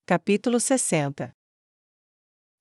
Capítulo 60.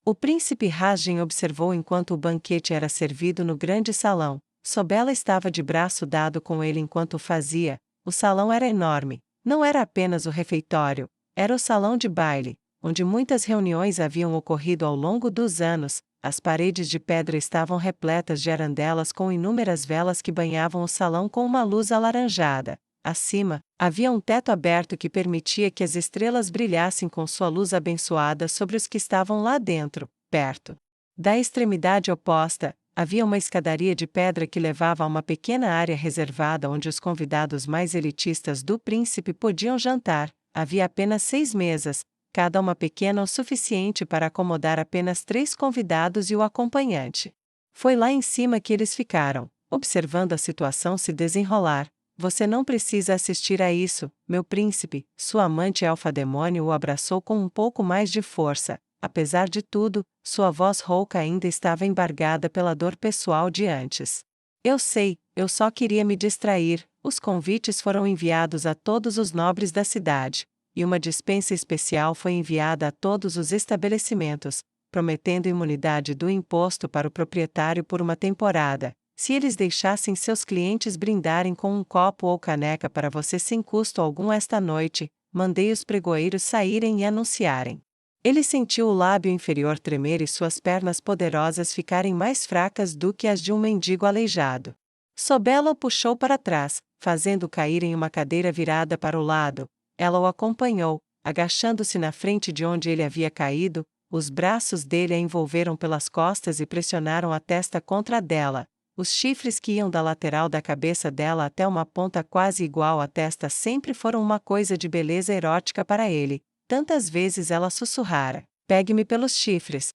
O príncipe Rajen observou enquanto o banquete era servido no grande salão. Sobela estava de braço dado com ele enquanto o fazia. O salão era enorme. Não era apenas o refeitório, era o salão de baile, onde muitas reuniões haviam ocorrido ao longo dos anos. As paredes de pedra estavam repletas de arandelas com inúmeras velas que banhavam o salão com uma luz alaranjada. Acima, havia um teto aberto que permitia que as estrelas brilhassem com sua luz abençoada sobre os que estavam lá dentro, perto. Da extremidade oposta, havia uma escadaria de pedra que levava a uma pequena área reservada onde os convidados mais elitistas do príncipe podiam jantar. Havia apenas 6 mesas, cada uma pequena o suficiente para acomodar apenas 3 convidados e o acompanhante. Foi lá em cima que eles ficaram, observando a situação se desenrolar. Você não precisa assistir a isso, meu príncipe. Sua amante elfa-demônio o abraçou com um pouco mais de força. Apesar de tudo, sua voz rouca ainda estava embargada pela dor pessoal de antes. Eu sei, eu só queria me distrair. Os convites foram enviados a todos os nobres da cidade, e uma dispensa especial foi enviada a todos os estabelecimentos, prometendo imunidade do imposto para o proprietário por uma temporada. Se eles deixassem seus clientes brindarem com um copo ou caneca para você sem custo algum esta noite, mandei os pregoeiros saírem e anunciarem. Ele sentiu o lábio inferior tremer e suas pernas poderosas ficarem mais fracas do que as de um mendigo aleijado. Sobela o puxou para trás, fazendo-o cair em uma cadeira virada para o lado. Ela o acompanhou, agachando-se na frente de onde ele havia caído. Os braços dele a envolveram pelas costas e pressionaram a testa contra a dela. Os chifres que iam da lateral da cabeça dela até uma ponta quase igual à testa sempre foram uma coisa de beleza erótica para ele. Tantas vezes ela sussurrara: "Pegue-me pelos chifres."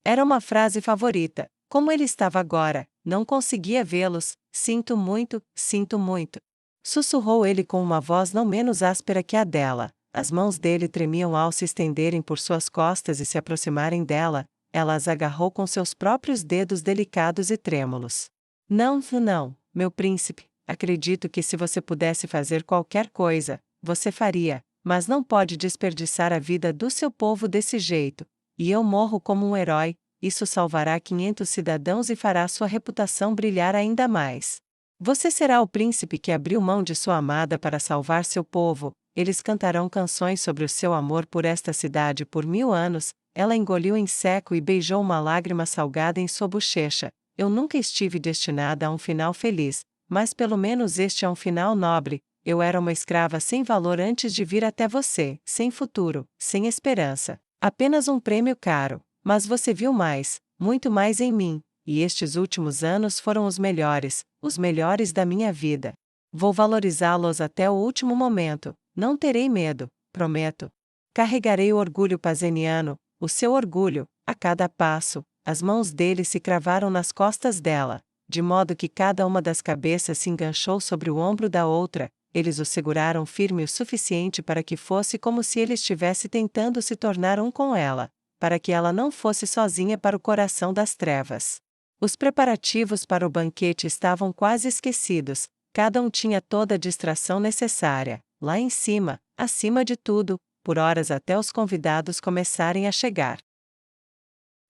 Era uma frase favorita. Como ele estava agora, não conseguia vê-los. Sinto muito, sinto muito." Sussurrou ele com uma voz não menos áspera que a dela. As mãos dele tremiam ao se estenderem por suas costas e se aproximarem dela. Ela as agarrou com seus próprios dedos delicados e trêmulos. Não, meu príncipe, acredito que se você pudesse fazer qualquer coisa, você faria, mas não pode desperdiçar a vida do seu povo desse jeito. E eu morro como um herói, isso salvará 500 cidadãos e fará sua reputação brilhar ainda mais. Você será o príncipe que abriu mão de sua amada para salvar seu povo, eles cantarão canções sobre o seu amor por esta cidade por 1000 anos. Ela engoliu em seco e beijou uma lágrima salgada em sua bochecha. Eu nunca estive destinada a um final feliz, mas pelo menos este é um final nobre. Eu era uma escrava sem valor antes de vir até você, sem futuro, sem esperança. Apenas um prêmio caro. Mas você viu mais, muito mais em mim, e estes últimos anos foram os melhores da minha vida. Vou valorizá-los até o último momento. Não terei medo, prometo. Carregarei o orgulho pazeniano, o seu orgulho, a cada passo. As mãos dele se cravaram nas costas dela, de modo que cada uma das cabeças se enganchou sobre o ombro da outra. Eles o seguraram firme o suficiente para que fosse como se ele estivesse tentando se tornar um com ela, para que ela não fosse sozinha para o coração das trevas. Os preparativos para o banquete estavam quase esquecidos, cada um tinha toda a distração necessária. Lá em cima, acima de tudo, por horas até os convidados começarem a chegar.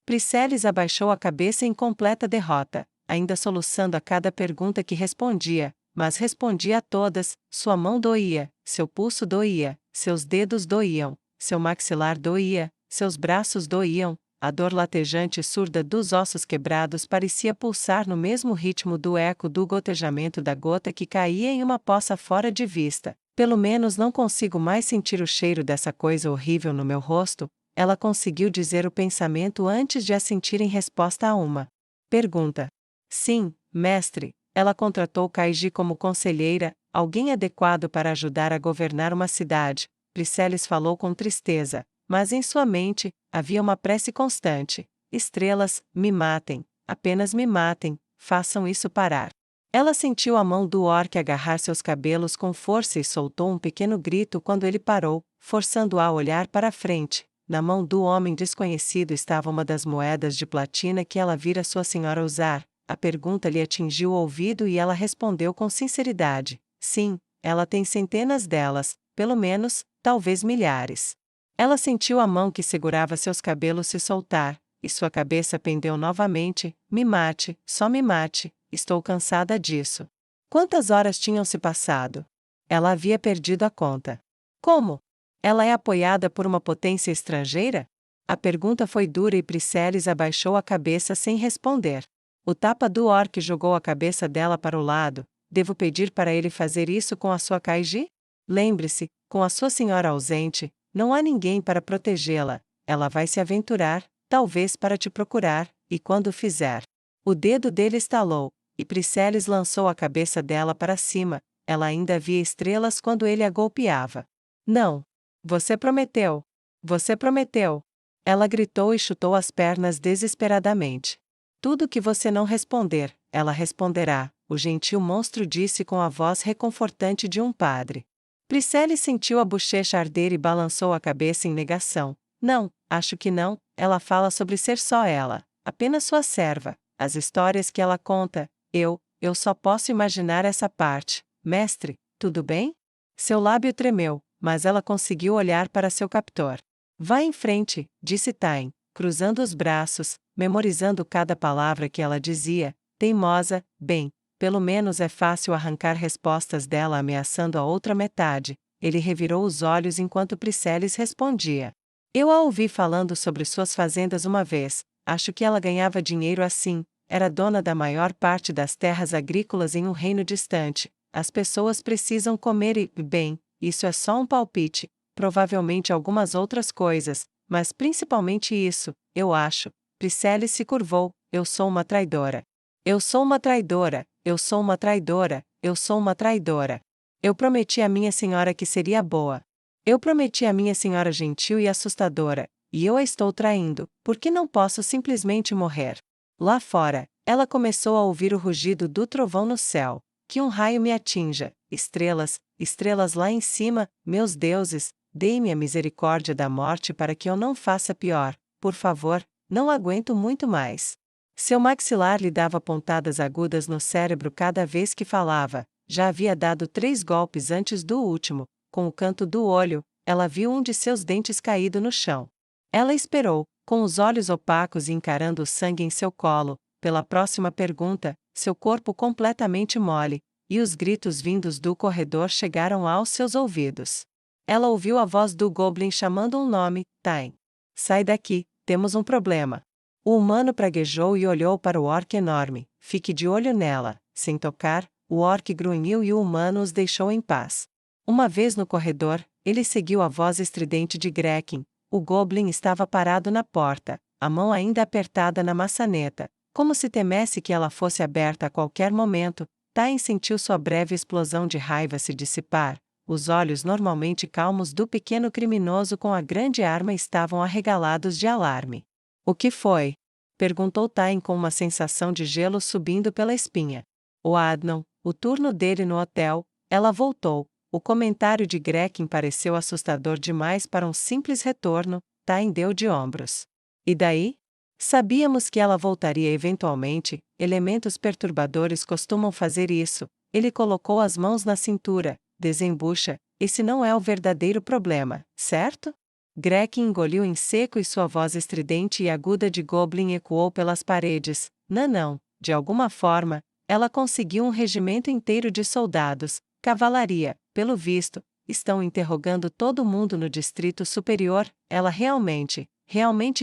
Priscelis abaixou a cabeça em completa derrota, ainda soluçando a cada pergunta que respondia, mas respondia a todas. Sua mão doía, seu pulso doía, seus dedos doíam, seu maxilar doía, seus braços doíam. A dor latejante e surda dos ossos quebrados parecia pulsar no mesmo ritmo do eco do gotejamento da gota que caía em uma poça fora de vista. Pelo menos não consigo mais sentir o cheiro dessa coisa horrível no meu rosto. Ela conseguiu dizer o pensamento antes de assentir em resposta a uma pergunta. Sim, mestre, ela contratou Kaiji como conselheira, alguém adequado para ajudar a governar uma cidade. Priscelis falou com tristeza, mas em sua mente havia uma prece constante. Estrelas, me matem, apenas me matem, façam isso parar. Ela sentiu a mão do orc agarrar seus cabelos com força e soltou um pequeno grito quando ele parou, forçando-a a olhar para a frente. Na mão do homem desconhecido estava uma das moedas de platina que ela vira sua senhora usar. A pergunta lhe atingiu o ouvido e ela respondeu com sinceridade: sim, ela tem centenas delas, pelo menos, talvez milhares. Ela sentiu a mão que segurava seus cabelos se soltar, e sua cabeça pendeu novamente. Me mate, só me mate, estou cansada disso. Quantas horas tinham se passado? Ela havia perdido a conta. Como? Ela é apoiada por uma potência estrangeira? A pergunta foi dura e Priscillis abaixou a cabeça sem responder. O tapa do orc jogou a cabeça dela para o lado. Devo pedir para ele fazer isso com a sua Kaiji? Lembre-se, com a sua senhora ausente, não há ninguém para protegê-la. Ela vai se aventurar, talvez para te procurar, e quando fizer. O dedo dele estalou, e Priscillis lançou a cabeça dela para cima. Ela ainda via estrelas quando ele a golpeava. Não! Você prometeu! Você prometeu! Ela gritou e chutou as pernas desesperadamente. Tudo que você não responder, ela responderá, o gentil monstro disse com a voz reconfortante de um padre. Priscillis sentiu a bochecha arder e balançou a cabeça em negação. Não, acho que não, ela fala sobre ser só ela, apenas sua serva, as histórias que ela conta, eu só posso imaginar essa parte. Mestre, tudo bem? Seu lábio tremeu, mas ela conseguiu olhar para seu captor. Vá em frente, disse Tain, cruzando os braços, memorizando cada palavra que ela dizia, teimosa, bem, pelo menos é fácil arrancar respostas dela ameaçando a outra metade. Ele revirou os olhos enquanto Priscillis respondia. Eu a ouvi falando sobre suas fazendas uma vez, acho que ela ganhava dinheiro assim, era dona da maior parte das terras agrícolas em um reino distante. As pessoas precisam comer e, bem, isso é só um palpite, provavelmente algumas outras coisas, mas principalmente isso, eu acho. Priscillis se curvou, eu sou uma traidora. Eu sou uma traidora, eu sou uma traidora, eu sou uma traidora. Eu prometi à minha senhora que seria boa. Eu prometi à minha senhora gentil e assustadora, e eu a estou traindo, por que não posso simplesmente morrer? Lá fora, ela começou a ouvir o rugido do trovão no céu. Que um raio me atinja, estrelas, estrelas lá em cima, meus deuses, dei-me a misericórdia da morte para que eu não faça pior, por favor, não aguento muito mais. Seu maxilar lhe dava pontadas agudas no cérebro cada vez que falava, já havia dado 3 golpes antes do último, com o canto do olho, ela viu um de seus dentes caído no chão. Ela esperou, com os olhos opacos e encarando o sangue em seu colo, pela próxima pergunta, seu corpo completamente mole, e os gritos vindos do corredor chegaram aos seus ouvidos. Ela ouviu a voz do Goblin chamando um nome, Tain. Sai daqui, temos um problema. O humano praguejou e olhou para o orc enorme. Fique de olho nela. Sem tocar, o orc grunhiu e o humano os deixou em paz. Uma vez no corredor, ele seguiu a voz estridente de Grekin. O Goblin estava parado na porta, a mão ainda apertada na maçaneta, como se temesse que ela fosse aberta a qualquer momento. Tain sentiu sua breve explosão de raiva se dissipar. Os olhos normalmente calmos do pequeno criminoso com a grande arma estavam arregalados de alarme. O que foi? Perguntou Tain com uma sensação de gelo subindo pela espinha. O Adnan, o turno dele no hotel, ela voltou. O comentário de Grekin pareceu assustador demais para um simples retorno. Tain deu de ombros. E daí? Sabíamos que ela voltaria eventualmente, elementos perturbadores costumam fazer isso. Ele colocou as mãos na cintura, desembucha, esse não é o verdadeiro problema, certo? Grekin engoliu em seco e sua voz estridente e aguda de Goblin ecoou pelas paredes. Não, de alguma forma, ela conseguiu um regimento inteiro de soldados, cavalaria, pelo visto, estão interrogando todo mundo no Distrito Superior, ela realmente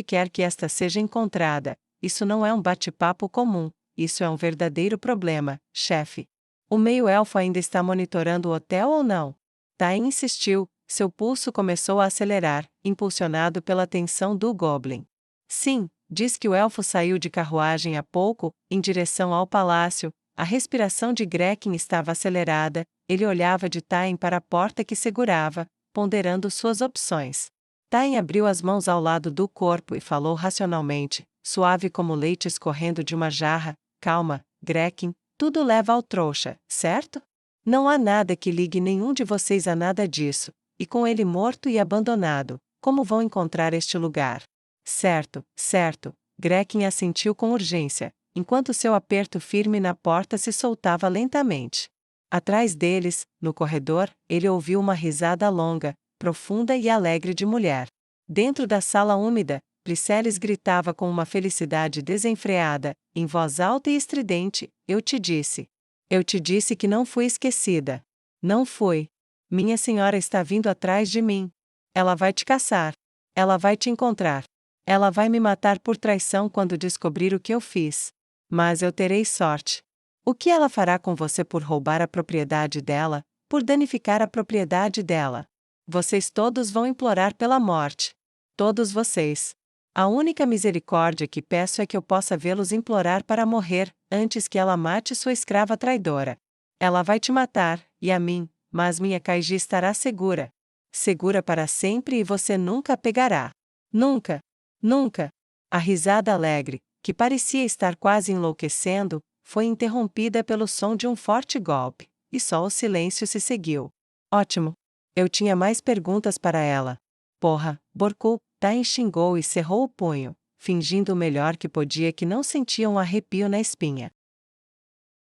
quer que esta seja encontrada. Isso não é um bate-papo comum, isso é um verdadeiro problema, chefe. O meio-elfo ainda está monitorando o hotel ou não? Tain insistiu, seu pulso começou a acelerar, impulsionado pela tensão do Goblin. Sim, diz que o elfo saiu de carruagem há pouco, em direção ao palácio. A respiração de Grekin estava acelerada, ele olhava de Tain para a porta que segurava, ponderando suas opções. Tain abriu as mãos ao lado do corpo e falou racionalmente, suave como leite escorrendo de uma jarra. Calma, Grekin, tudo leva ao trouxa, certo? Não há nada que ligue nenhum de vocês a nada disso, e com ele morto e abandonado, como vão encontrar este lugar? Certo, Grekin assentiu com urgência, enquanto seu aperto firme na porta se soltava lentamente. Atrás deles, no corredor, ele ouviu uma risada longa, profunda e alegre de mulher. Dentro da sala úmida, Priscelis gritava com uma felicidade desenfreada, em voz alta e estridente: Eu te disse. Eu te disse que não fui esquecida. Não fui. Minha senhora está vindo atrás de mim. Ela vai te caçar. Ela vai te encontrar. Ela vai me matar por traição quando descobrir o que eu fiz. Mas eu terei sorte. O que ela fará com você por roubar a propriedade dela, por danificar a propriedade dela? Vocês todos vão implorar pela morte. Todos vocês. A única misericórdia que peço é que eu possa vê-los implorar para morrer, antes que ela mate sua escrava traidora. Ela vai te matar, e a mim, mas minha Kaiji estará segura. Segura para sempre e você nunca a pegará. Nunca. Nunca. A risada alegre, que parecia estar quase enlouquecendo, foi interrompida pelo som de um forte golpe, e só o silêncio se seguiu. Ótimo. Eu tinha mais perguntas para ela. Porra, Borku, Tain xingou e cerrou o punho, fingindo o melhor que podia que não sentia um arrepio na espinha.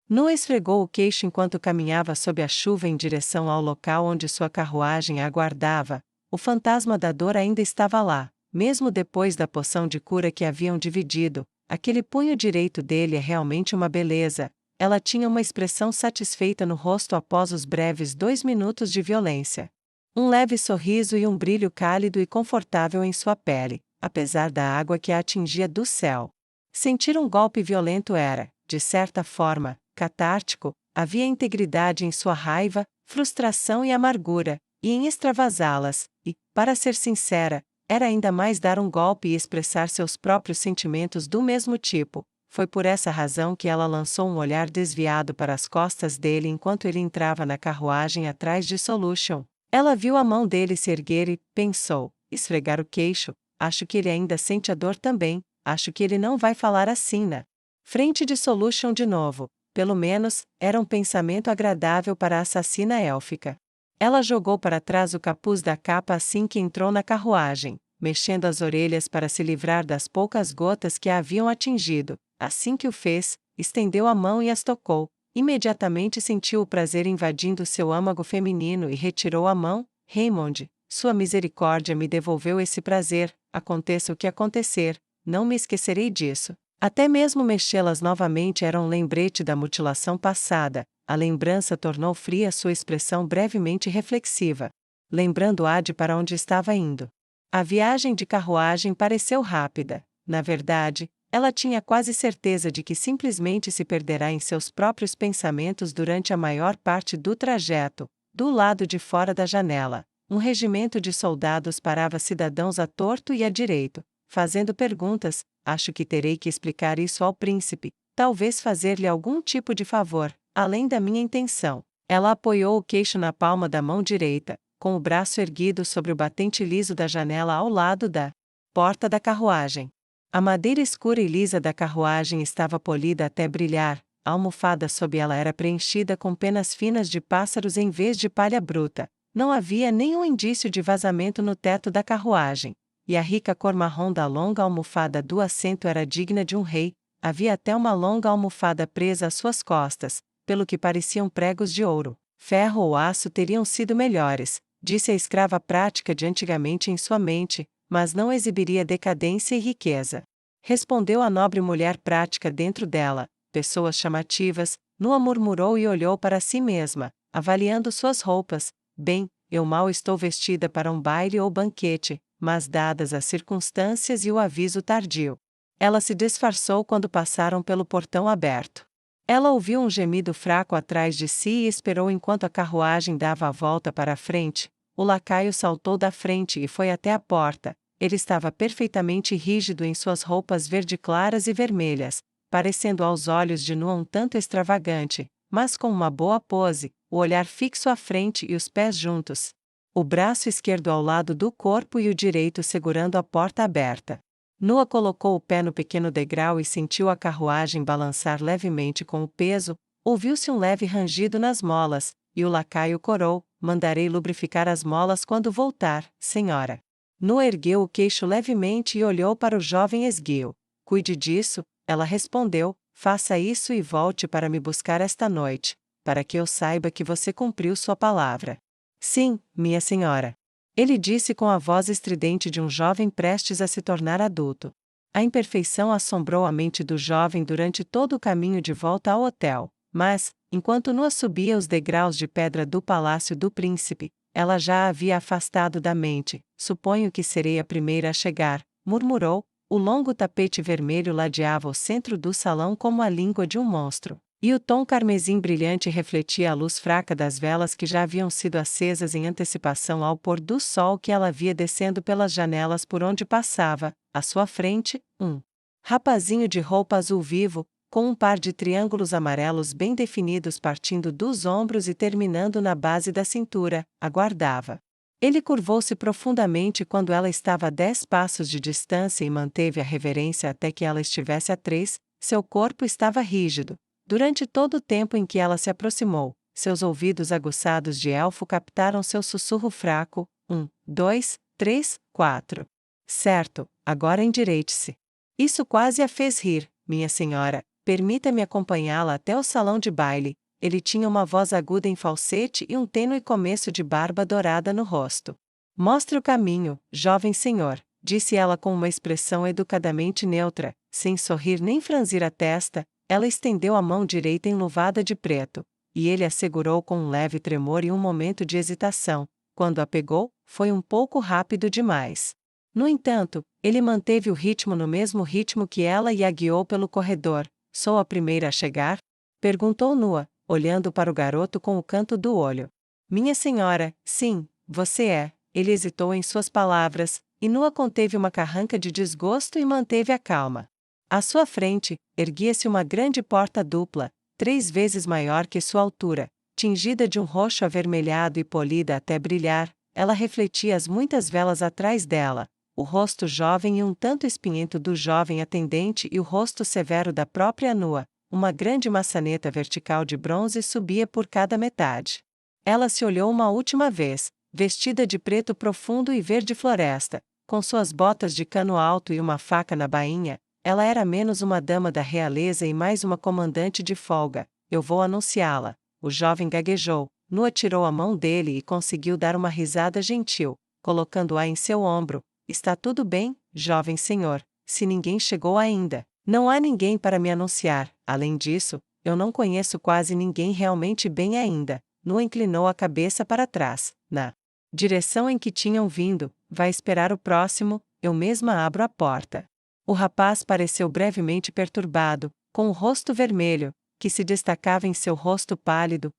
Nu esfregou o queixo enquanto caminhava sob a chuva em direção ao local onde sua carruagem a aguardava. O fantasma da dor ainda estava lá, mesmo depois da poção de cura que haviam dividido. Aquele punho direito dele é realmente uma beleza. Ela tinha uma expressão satisfeita no rosto após os breves 2 minutos de violência. Um leve sorriso e um brilho cálido e confortável em sua pele, apesar da água que a atingia do céu. Sentir um golpe violento era, de certa forma, catártico. Havia integridade em sua raiva, frustração e amargura, e em extravasá-las, e, para ser sincera, era ainda mais dar um golpe e expressar seus próprios sentimentos do mesmo tipo. Foi por essa razão que ela lançou um olhar desviado para as costas dele enquanto ele entrava na carruagem atrás de Solution. Ela viu a mão dele se erguer e pensou: esfregar o queixo, acho que ele ainda sente a dor também, acho que ele não vai falar assim na frente de Solution de novo. Pelo menos, era um pensamento agradável para a assassina élfica. Ela jogou para trás o capuz da capa assim que entrou na carruagem, mexendo as orelhas para se livrar das poucas gotas que a haviam atingido. Assim que o fez, estendeu a mão e as tocou. Imediatamente sentiu o prazer invadindo seu âmago feminino e retirou a mão. Raymond, sua misericórdia me devolveu esse prazer, aconteça o que acontecer, não me esquecerei disso. Até mesmo mexê-las novamente era um lembrete da mutilação passada. A lembrança tornou fria sua expressão brevemente reflexiva. Lembrando-a de para onde estava indo. A viagem de carruagem pareceu rápida. Na verdade, ela tinha quase certeza de que simplesmente se perderá em seus próprios pensamentos durante a maior parte do trajeto. Do lado de fora da janela, um regimento de soldados parava cidadãos à torto e à direito, fazendo perguntas. Acho que terei que explicar isso ao príncipe, talvez fazer-lhe algum tipo de favor, além da minha intenção. Ela apoiou o queixo na palma da mão direita, com o braço erguido sobre o batente liso da janela ao lado da porta da carruagem. A madeira escura e lisa da carruagem estava polida até brilhar, a almofada sob ela era preenchida com penas finas de pássaros em vez de palha bruta. Não havia nenhum indício de vazamento no teto da carruagem, e a rica cor marrom da longa almofada do assento era digna de um rei. Havia até uma longa almofada presa às suas costas, pelo que pareciam pregos de ouro. Ferro ou aço teriam sido melhores, disse a escrava prática de antigamente em sua mente, mas não exibiria decadência e riqueza. Respondeu a nobre mulher prática dentro dela, pessoas chamativas. Nua murmurou e olhou para si mesma, avaliando suas roupas. Bem, eu mal estou vestida para um baile ou banquete, mas dadas as circunstâncias e o aviso tardio. Ela se disfarçou quando passaram pelo portão aberto. Ela ouviu um gemido fraco atrás de si e esperou enquanto a carruagem dava a volta para a frente. O lacaio saltou da frente e foi até a porta. Ele estava perfeitamente rígido em suas roupas verde claras e vermelhas, parecendo aos olhos de Nu um tanto extravagante, mas com uma boa pose, o olhar fixo à frente e os pés juntos. O braço esquerdo ao lado do corpo e o direito segurando a porta aberta. Nua colocou o pé no pequeno degrau e sentiu a carruagem balançar levemente com o peso. Ouviu-se um leve rangido nas molas, e o lacaio corou: mandarei lubrificar as molas quando voltar, senhora. Nua ergueu o queixo levemente e olhou para o jovem esguio. Cuide disso, ela respondeu, faça isso e volte para me buscar esta noite, para que eu saiba que você cumpriu sua palavra. Sim, minha senhora. Ele disse com a voz estridente de um jovem prestes a se tornar adulto. A imperfeição assombrou a mente do jovem durante todo o caminho de volta ao hotel, mas, enquanto Noa subia os degraus de pedra do palácio do príncipe, ela já a havia afastado da mente. Suponho que serei a primeira a chegar, murmurou. O longo tapete vermelho ladeava o centro do salão como a língua de um monstro, e o tom carmesim brilhante refletia a luz fraca das velas que já haviam sido acesas em antecipação ao pôr do sol que ela via descendo pelas janelas por onde passava. À sua frente, um rapazinho de roupa azul vivo, com um par de triângulos amarelos bem definidos partindo dos ombros e terminando na base da cintura, aguardava. Ele curvou-se profundamente quando ela estava a 10 passos de distância e manteve a reverência até que ela estivesse a 3. Seu corpo estava rígido. Durante todo o tempo em que ela se aproximou, seus ouvidos aguçados de elfo captaram seu sussurro fraco: 1, 2, 3, 4. Certo, agora endireite-se. Isso quase a fez rir. Minha senhora, permita-me acompanhá-la até o salão de baile. Ele tinha uma voz aguda em falsete e um tênue começo de barba dourada no rosto. Mostre o caminho, jovem senhor, disse ela com uma expressão educadamente neutra, sem sorrir nem franzir a testa. Ela estendeu a mão direita enluvada de preto, e ele a segurou com um leve tremor e um momento de hesitação. Quando a pegou, foi um pouco rápido demais. No entanto, ele manteve o ritmo no mesmo ritmo que ela e a guiou pelo corredor. Sou a primeira a chegar? Perguntou Noa, olhando para o garoto com o canto do olho. Minha senhora, sim, você é. Ele hesitou em suas palavras, e Noa conteve uma carranca de desgosto e manteve a calma. À sua frente, erguia-se uma grande porta dupla, 3 vezes maior que sua altura, tingida de um roxo avermelhado e polida até brilhar. Ela refletia as muitas velas atrás dela, o rosto jovem e um tanto espinhento do jovem atendente e o rosto severo da própria Noa. Uma grande maçaneta vertical de bronze subia por cada metade. Ela se olhou uma última vez, vestida de preto profundo e verde floresta, com suas botas de cano alto e uma faca na bainha. Ela era menos uma dama da realeza e mais uma comandante de folga. Eu vou anunciá-la. O jovem gaguejou. Noa tirou a mão dele e conseguiu dar uma risada gentil, colocando-a em seu ombro. Está tudo bem, jovem senhor, se ninguém chegou ainda. Não há ninguém para me anunciar. Além disso, eu não conheço quase ninguém realmente bem ainda. Noa inclinou a cabeça para trás, na direção em que tinham vindo. Vai esperar o próximo, eu mesma abro a porta. O rapaz pareceu brevemente perturbado, com o rosto vermelho, que se destacava em seu rosto pálido.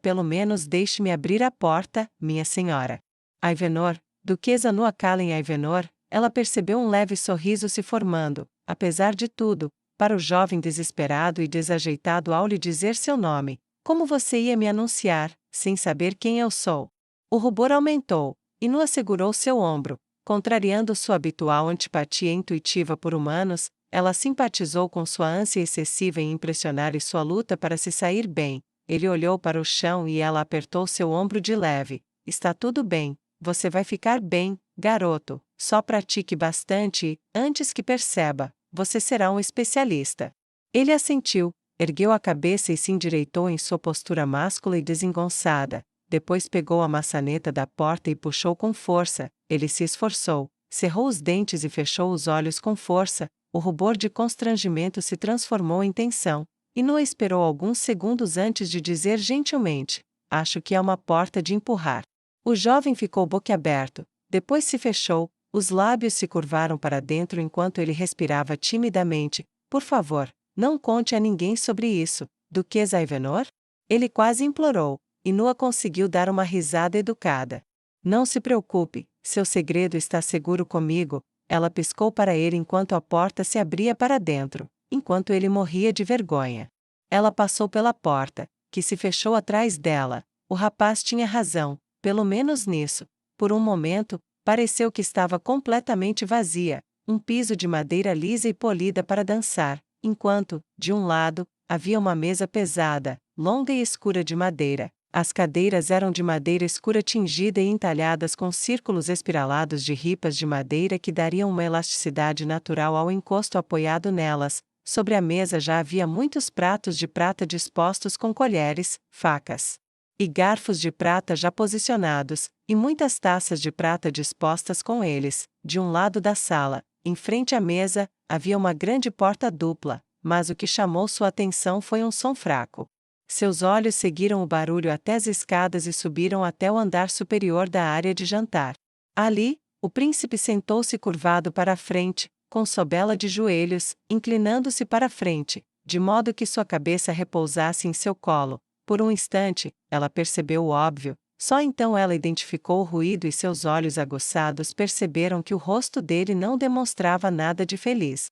Pelo menos deixe-me abrir a porta, minha senhora. Aivenor, Duquesa Noa Calen Aivenor, ela percebeu um leve sorriso se formando, apesar de tudo, para o jovem desesperado e desajeitado ao lhe dizer seu nome. Como você ia me anunciar, sem saber quem eu sou? O rubor aumentou, e Noa segurou seu ombro. Contrariando sua habitual antipatia intuitiva por humanos, ela simpatizou com sua ânsia excessiva em impressionar e sua luta para se sair bem. Ele olhou para o chão e ela apertou seu ombro de leve. Está tudo bem, você vai ficar bem, garoto. Só pratique bastante e, antes que perceba, você será um especialista. Ele assentiu, ergueu a cabeça e se endireitou em sua postura máscula e desengonçada. Depois pegou a maçaneta da porta e puxou com força. Ele se esforçou, cerrou os dentes e fechou os olhos com força. O rubor de constrangimento se transformou em tensão, e Noa esperou alguns segundos antes de dizer gentilmente: acho que é uma porta de empurrar. O jovem ficou boquiaberto, depois se fechou, os lábios se curvaram para dentro enquanto ele respirava timidamente. Por favor, não conte a ninguém sobre isso, Duquesa Aivenor? Ele quase implorou. E Noa conseguiu dar uma risada educada. Não se preocupe, seu segredo está seguro comigo. Ela piscou para ele enquanto a porta se abria para dentro, enquanto ele morria de vergonha. Ela passou pela porta, que se fechou atrás dela. O rapaz tinha razão, pelo menos nisso. Por um momento, pareceu que estava completamente vazia, um piso de madeira lisa e polida para dançar, enquanto, de um lado, havia uma mesa pesada, longa e escura de madeira. As cadeiras eram de madeira escura tingida e entalhadas com círculos espiralados de ripas de madeira que dariam uma elasticidade natural ao encosto apoiado nelas. Sobre a mesa já havia muitos pratos de prata dispostos com colheres, facas e garfos de prata já posicionados, e muitas taças de prata dispostas com eles. De um lado da sala, em frente à mesa, havia uma grande porta dupla, mas o que chamou sua atenção foi um som fraco. Seus olhos seguiram o barulho até as escadas e subiram até o andar superior da área de jantar. Ali, o príncipe sentou-se curvado para a frente, com Sobela de joelhos, inclinando-se para a frente, de modo que sua cabeça repousasse em seu colo. Por um instante, ela percebeu o óbvio, só então ela identificou o ruído e seus olhos aguçados perceberam que o rosto dele não demonstrava nada de feliz.